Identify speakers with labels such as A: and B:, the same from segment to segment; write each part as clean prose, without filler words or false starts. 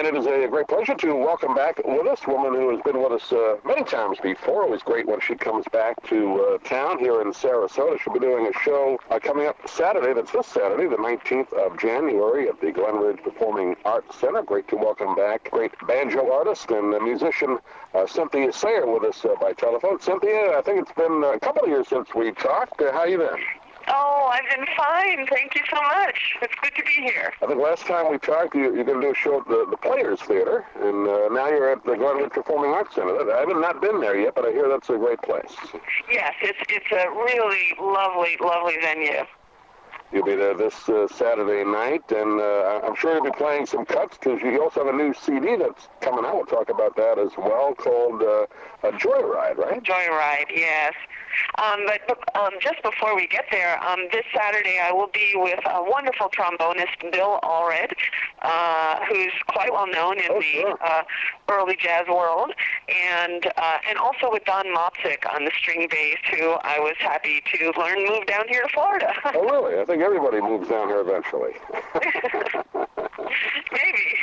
A: And it is a great pleasure to welcome back with us a woman who has been with us many times before. Always great when she comes back to town here in Sarasota. She'll be doing a show coming up Saturday. That's this Saturday, the 19th of January at the Glen Ridge Performing Arts Center. Great to welcome back great banjo artist and musician Cynthia Sayer with us by telephone. Cynthia, I think it's been a couple of years since we talked. How you been?
B: Oh, I've been fine. Thank you so much. It's good to be here.
A: I think last time we talked, you're going to do a show at the Players Theater, and now you're at the Glen Ridge Performing Arts Center. I haven't not been there yet, but I hear that's a great place.
B: Yes, it's a really lovely venue.
A: You'll be there this Saturday night, and I'm sure you'll be playing some cuts, because you also have a new CD that's coming out. We'll talk about that as well, called Joyride, right?
B: Joyride, yes. But just before we get there, this Saturday I will be with a wonderful trombonist, Bill Allred, who's quite well known in the early jazz world, and also with Don Mopsick on the string bass, who I was happy to learn moved down here to Florida.
A: Oh, really? I think everybody moves down here eventually.
B: Maybe.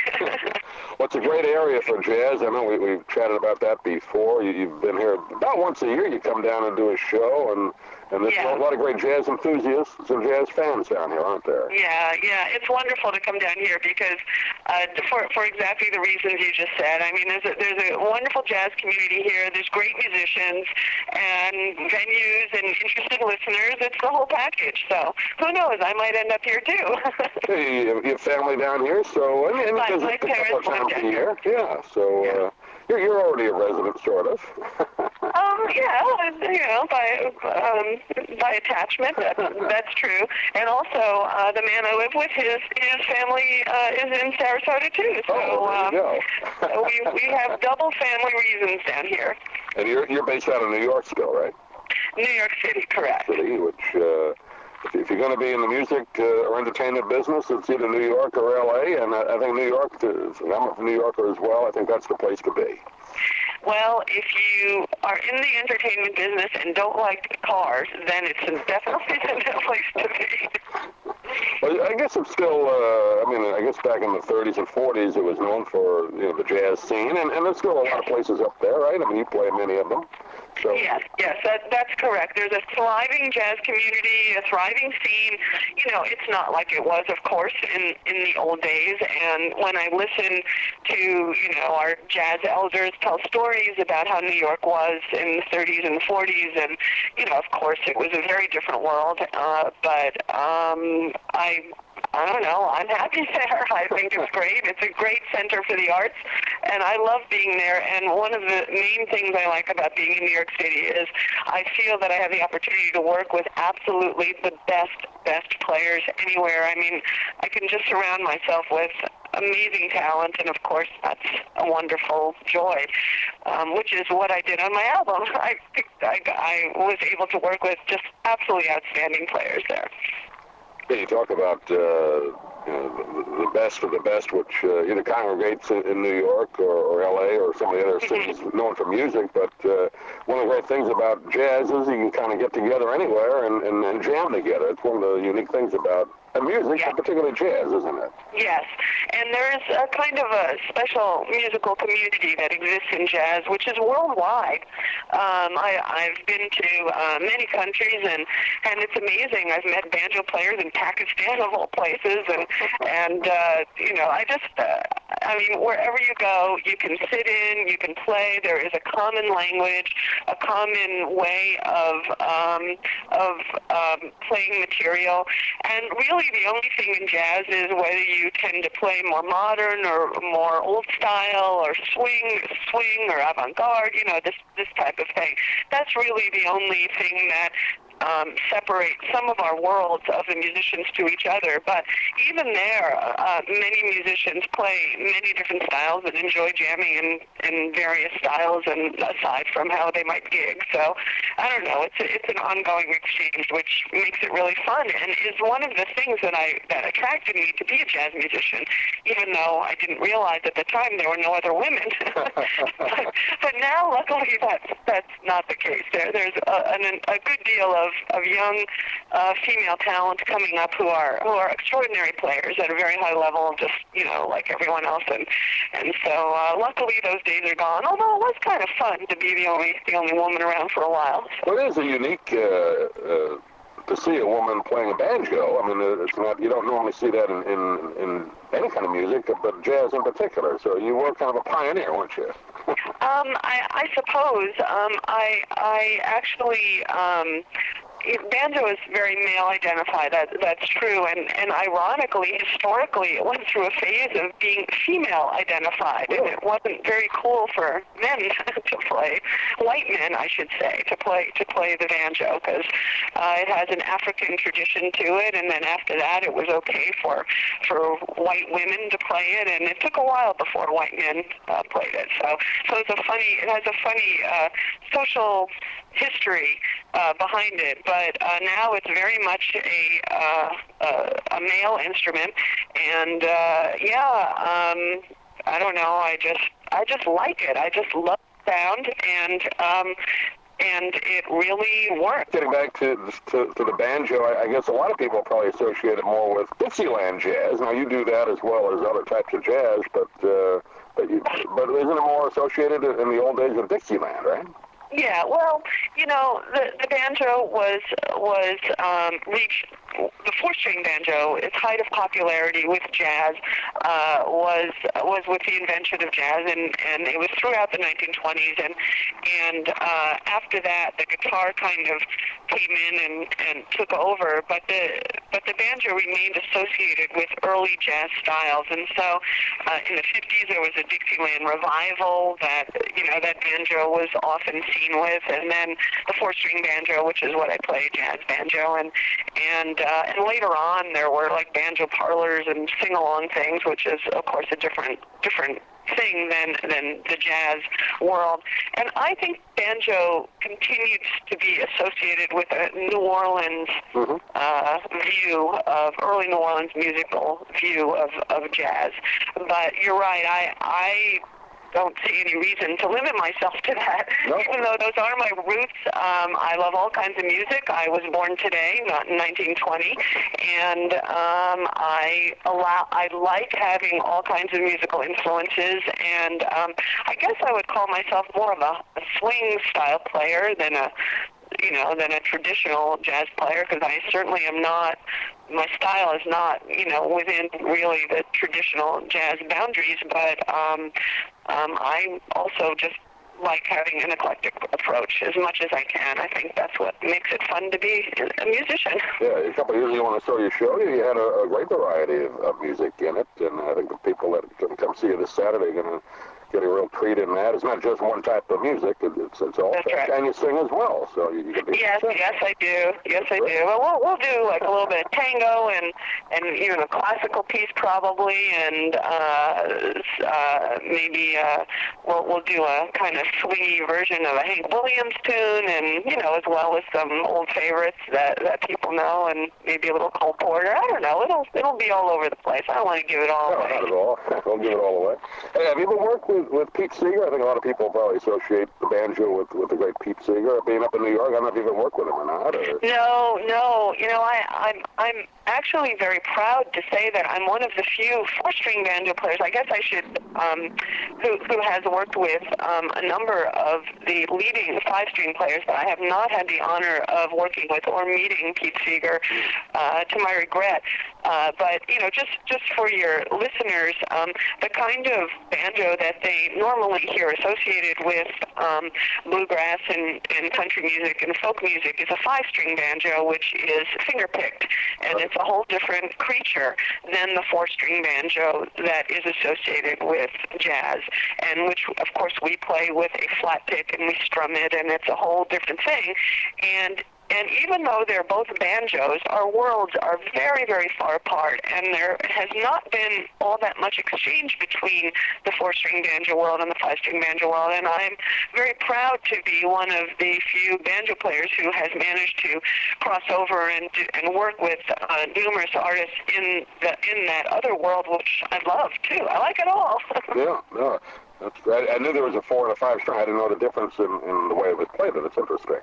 A: Well, it's a great area for jazz. I know we've chatted about that before. You've been here about once a year. You come down and do a show, and there's a lot of great jazz enthusiasts and jazz fans down here, aren't there?
B: Yeah. It's wonderful to come down here because, for exactly the reasons you just said. I mean, there's a wonderful jazz community here. There's great musicians and venues and interested listeners. It's the whole package. So who knows? I might end up here too.
A: Hey, you have family down here, so
B: my parents live down here.
A: Yeah, so you're already a resident, sort of.
B: By attachment, that's true. And also, the man I live with, his family is in Sarasota too. So we have double family reasons down here.
A: And you're based out of New York still, right?
B: New York City, correct.
A: City, which if you're going to be in the music or entertainment business, it's either New York or L.A., and I think New York, I'm a New Yorker as well, I think that's the place to be.
B: Well, if you are in the entertainment business and don't like cars, then it's definitely the place to be.
A: Well, I guess it's still, I guess back in the 30s and 40s it was known for the jazz scene, and there's still a lot of places up there, right? I mean, you play many of them. So.
B: Yes, that's correct. There's a thriving jazz community, a thriving scene. It's not like it was, of course, in the old days. And when I listen to, our jazz elders tell stories about how New York was in the 30s and 40s, and, of course, it was a very different world. I don't know. I'm happy there. I think it's great. It's a great center for the arts, and I love being there. And one of the main things I like about being in New York City is I feel that I have the opportunity to work with absolutely the best players anywhere. I mean, I can just surround myself with amazing talent, and of course that's a wonderful joy, which is what I did on my album. I was able to work with just absolutely outstanding players there.
A: You talk about the best of the best, which either congregates in New York or L.A. or some of the other cities known for music. But one of the great things about jazz is you can kind of get together anywhere and jam together. It's one of the unique things about music, but particularly jazz, isn't it?
B: Yes, and there's a kind of a special musical community that exists in jazz, which is worldwide. I've been to many countries, and it's amazing. I've met banjo players in Pakistan, of all places, and wherever you go, you can sit in, you can play. There is a common language, a common way of playing material, and really the only thing in jazz is whether you tend to play more modern or more old style or swing or avant-garde, this type of thing. That's really the only thing that separate some of our worlds of the musicians to each other. But even there, many musicians play many different styles and enjoy jamming in various styles, and aside from how they might gig. So I don't know. It's an ongoing exchange, which makes it really fun, and is one of the things that attracted me to be a jazz musician, even though I didn't realize at the time there were no other women. but now, luckily, that's not the case. There's a good deal of of young female talent coming up who are extraordinary players at a very high level, just like everyone else. And so luckily those days are gone. Although it was kind of fun to be the only woman around for a while.
A: Well, it is a unique to see a woman playing a banjo. I mean, it's not, you don't normally see that in any kind of music, but jazz in particular. So you were kind of a pioneer, weren't you?
B: I suppose. I actually. Banjo is very male-identified, that's true, and ironically, historically, it went through a phase of being female-identified, and it wasn't very cool for men to play, white men, I should say, to play the banjo, because it has an African tradition to it, and then after that, it was okay for white women to play it, and it took a while before white men played it. So it has a funny social history behind it, but now it's very much a male instrument, and I don't know, I just like it. I just love the sound, and it really works.
A: Getting back to the banjo, I guess a lot of people probably associate it more with Dixieland jazz. Now you do that as well as other types of jazz, but isn't it more associated in the old days with Dixieland, right?
B: Yeah, well, the banjo was reached. The four-string banjo, its height of popularity with jazz was with the invention of jazz, and it was throughout the 1920s, and after that, the guitar kind of came in and took over, but the banjo remained associated with early jazz styles, and so in the 50s there was a Dixieland revival that banjo was often seen with, and then the four-string banjo, which is what I play, jazz banjo, and later on there were like banjo parlors and sing-along things, which is of course a different thing than the jazz world. And I think banjo continues to be associated with a New Orleans view of early New Orleans musical view of jazz. But you're right, I don't see any reason to limit myself to that. No. Even though those are my roots, I love all kinds of music. I was born today, not in 1920, and I like having all kinds of musical influences, and I guess I would call myself more of a swing style player than a traditional jazz player, because I certainly am not, my style is not, within really the traditional jazz boundaries, but I also just like having an eclectic approach as much as I can. I think that's what makes it fun to be a musician. Yeah,
A: a couple of years ago when I saw your show, you had a great variety of music in it, and I think the people that come see you this Saturday are going to get a real treat in that. It's not just one type of music. It's all.
B: That's right.
A: And you sing as well, so you can be.
B: Yes, I do. Yes, I do. Well, we'll do like a little bit of tango and even a classical piece probably, and maybe we'll do a kind of swingy version of a Hank Williams tune, and as well as some old favorites that people know, and maybe a little Cole Porter. I don't know. It'll be all over the place. I don't want to give it all away.
A: Not at all. Don't give it all away. Hey, have you ever worked with Pete Seeger? I think a lot of people probably associate the banjo with the great Pete Seeger. Being up in New York, I don't know if you've ever worked with him or not. Or...
B: No. I'm actually very proud to say that I'm one of the few four-string banjo players, I guess I should, who has worked with a number of the leading five-string players, but I have not had the honor of working with or meeting Pete Seeger, to my regret. But just for your listeners, the kind of banjo that they normally hear associated with bluegrass and country music and folk music is a five-string banjo, which is finger-picked, and it's a whole different creature than the four-string banjo that is associated with jazz, and which, of course, we play with a flat pick and we strum it, and it's a whole different thing. And even though they're both banjos, our worlds are very, very far apart, and there has not been all that much exchange between the four-string banjo world and the five-string banjo world, and I'm very proud to be one of the few banjo players who has managed to cross over and work with numerous artists in that other world, which I love, too. I like it all.
A: Yeah. That's great. I knew there was a 4 and a 5 string. I didn't know the difference in the way it was played, but it's interesting.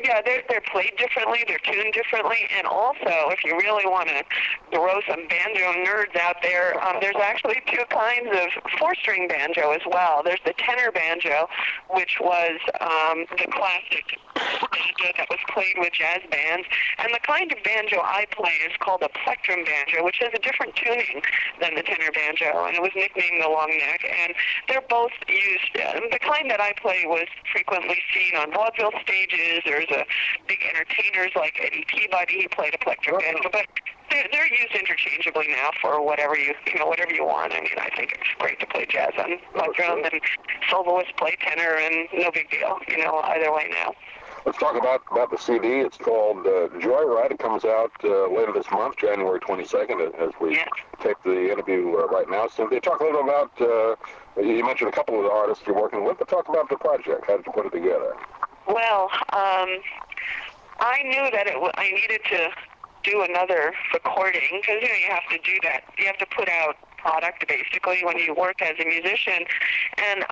B: Yeah, they're played differently, they're tuned differently, and also, if you really want to throw some banjo nerds out there, there's actually two kinds of 4-string banjo as well. There's the tenor banjo, which was the classic banjo that was played with jazz bands, and the kind of banjo I play is called a plectrum banjo, which has a different tuning than the tenor banjo, and it was nicknamed the long neck, and they're both used. The kind that I play was frequently seen on vaudeville stages. There's big entertainers like Eddie Peabody. He played a plectrum banjo, but they're used interchangeably now for whatever you want. I mean, I think it's great to play jazz on plectrum, and soloists play tenor, and no big deal, either way now.
A: Let's talk about the CD. It's called Joyride. It comes out later this month, January 22nd, as we take the interview right now. Cynthia, talk a little about, you mentioned a couple of the artists you're working with, but talk about the project. How did you put it together?
B: Well, I knew that I needed to do another recording, because, you have to do that. You have to put out product, basically, when you work as a musician. And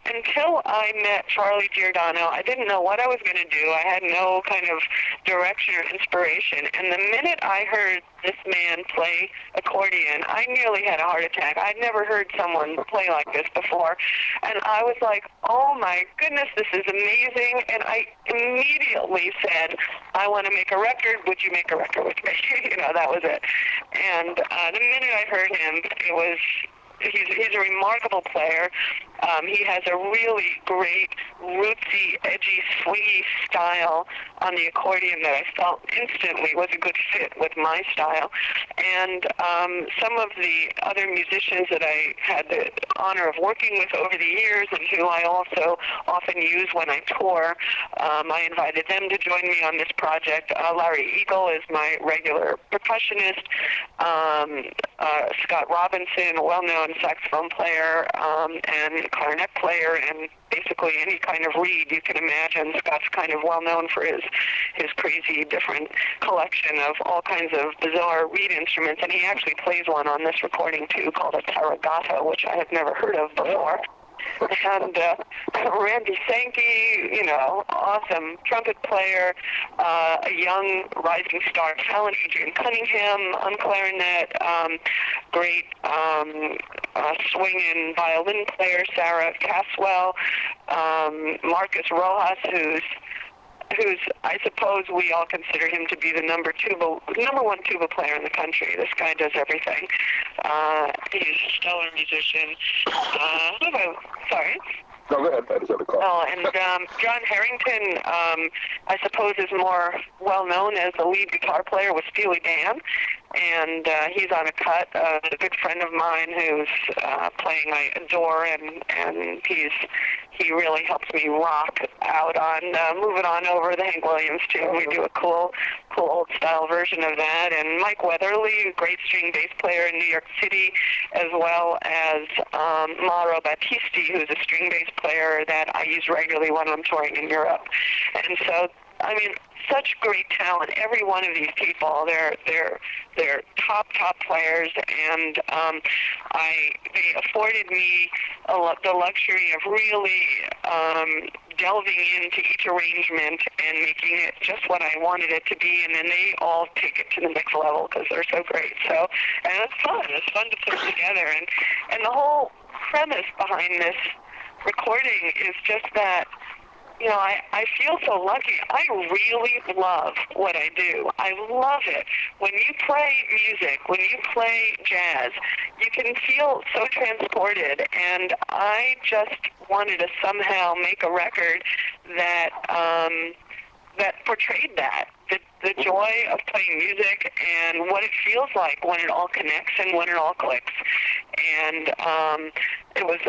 B: until I met Rosie ODonnell, I didn't know what I was going to do. I had no kind of direction or inspiration. And the minute I heard this man play accordion, I nearly had a heart attack. I'd never heard someone play like this before. And I was like, oh my goodness, this is amazing. And I immediately said, I want to make a record. Would you make a record with me? That was it. And the minute I heard him, he's a remarkable player. He has a really great, rootsy, edgy, swingy style on the accordion that I felt instantly was a good fit with my style. And some of the other musicians that I had the honor of working with over the years, and who I also often use when I tour, I invited them to join me on this project. Larry Eagle is my regular percussionist. Scott Robinson, a well-known saxophone player and clarinet player, and basically any kind of reed you can imagine. Scott's kind of well-known for his crazy different collection of all kinds of bizarre reed instruments, and he actually plays one on this recording too, called a taragato, which I had never heard of before. And Randy Sankey, awesome trumpet player, a young rising star talent, Adrian Cunningham on clarinet, great swinging violin player, Sarah Caswell, Marcus Rojas, who's I suppose we all consider him to be the number one tuba player in the country. This guy does everything. He's a stellar musician. Sorry?
A: No, go ahead. I just have a call.
B: Oh, and John Harrington, I suppose, is more well-known as the lead guitar player with Steely Dan. And he's on a cut. A good friend of mine who's playing I adore, and he really helps me rock out on Move It On Over, the Hank Williams tune. We do a cool old-style version of that. And Mike Weatherly, a great string bass player in New York City, as well as Mauro Battisti, who's a string bass player that I use regularly when I'm touring in Europe. And so, I mean, such great talent. Every one of these people, they're top players, and they afforded me the luxury of really delving into each arrangement and making it just what I wanted it to be, and then they all take it to the next level because they're so great. So, and it's fun. It's fun to put it together, and the whole premise behind this recording is just that, I feel so lucky. I really love what I do. I love it. When you play music, when you play jazz, you can feel so transported, and I just wanted to somehow make a record that portrayed that. The joy of playing music and what it feels like when it all connects and when it all clicks. And it was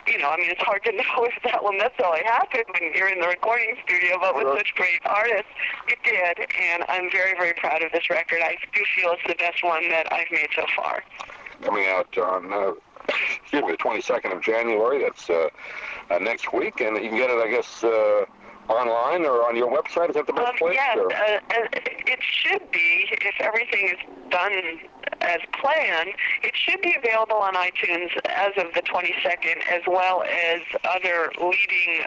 B: it's hard to know if that will necessarily happen when you're in the recording studio, but with such great artists, it did, and I'm very, very proud of this record. I do feel it's the best one that I've made so far.
A: Coming out on, the 22nd of January, that's next week, and you can get it, I guess, online or on your website? Is that the best place?
B: Yes, it should be, if everything is done as planned, it should be available on iTunes as of the 22nd, as well as other leading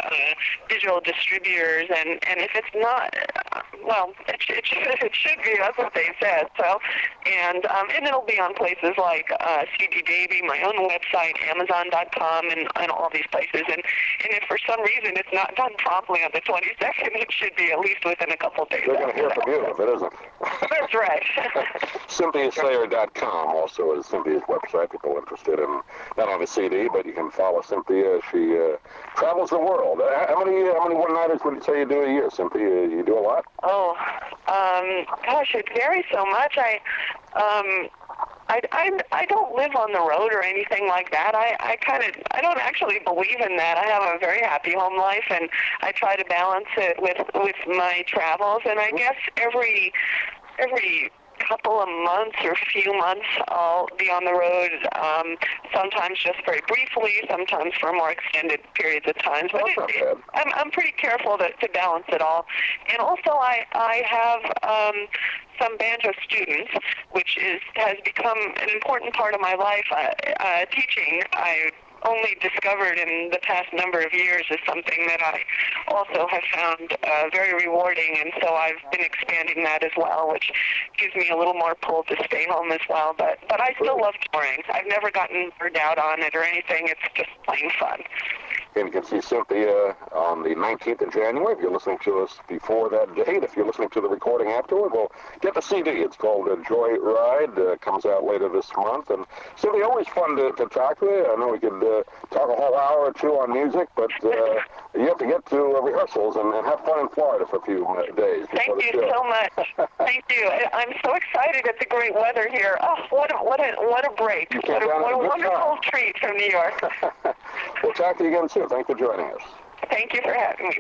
B: digital distributors. And if it's not, well, it should be. That's what they said. So, and it'll be on places like CD Baby, my own website, Amazon.com, and all these places. And if for some reason it's not done promptly on the 22nd, it should be at least within a couple of days.
A: They're going to hear from you if it isn't.
B: That's right.
A: CynthiaSayer.com also is Cynthia's website. People interested in not only CD, but you can follow Cynthia. She travels the world. How many one-nighters would you say you do a year, Cynthia? You do a lot?
B: Oh, gosh, it varies so much. I don't live on the road or anything like that. I don't actually believe in that. I have a very happy home life, and I try to balance it with my travels. And I guess every couple of months or few months I'll be on the road, sometimes just very briefly, sometimes for more extended periods of time. But I'm pretty careful to balance it all. And also I have some banjo students, which has become an important part of my life. Teaching, I only discovered in the past number of years, is something that I also have found very rewarding, and so I've been expanding that as well, which gives me a little more pull to stay home as well. But I still love touring. I've never gotten burned out on it or anything. It's just plain fun.
A: And you can see Cynthia on the 19th of January. If you're listening to us before that date, if you're listening to the recording afterward, well, get the CD. It's called Joy Ride. Comes out later this month. And Cynthia, always fun to talk to you. I know we could talk a whole hour or two on music, but you have to get to rehearsals and have fun in Florida for a few days.
B: Thank you so much. Thank you. I'm so excited at the great weather here. Oh, what a break. What a wonderful treat from New York.
A: We'll talk to you again soon. Thanks for joining us.
B: Thank you for having me.